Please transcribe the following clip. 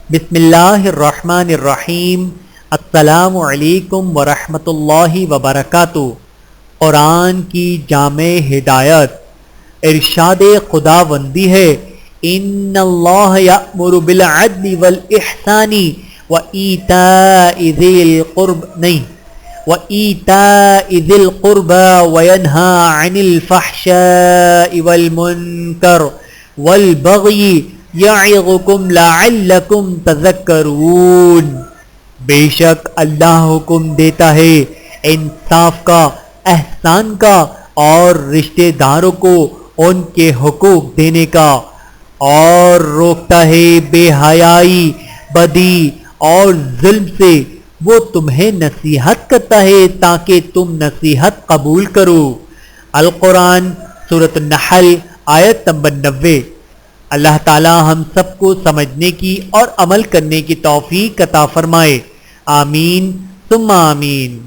بسم اللہ الرحمن الرحیم۔ السلام علیکم ورحمۃ اللہ وبرکاتہ۔ قرآن کی جامع ہدایت، ارشاد خداوندی ہے ان اللہ یأمر بالعدل والاحسان وایتاء ذی القربى وینہی عن الفحشاء والمنکر والبغی یعظکم لعلکم تذکرون۔ بے شک اللہ حکم دیتا ہے انصاف کا، احسان کا اور رشتہ داروں کو ان کے حقوق دینے کا، اور روکتا ہے بے حیائی، بدی اور ظلم سے۔ وہ تمہیں نصیحت کرتا ہے تاکہ تم نصیحت قبول کرو۔ القرآن سورۃ النحل آیت نمبر 90۔ اللہ تعالی ہم سب کو سمجھنے کی اور عمل کرنے کی توفیق عطا فرمائے، آمین ثم آمین۔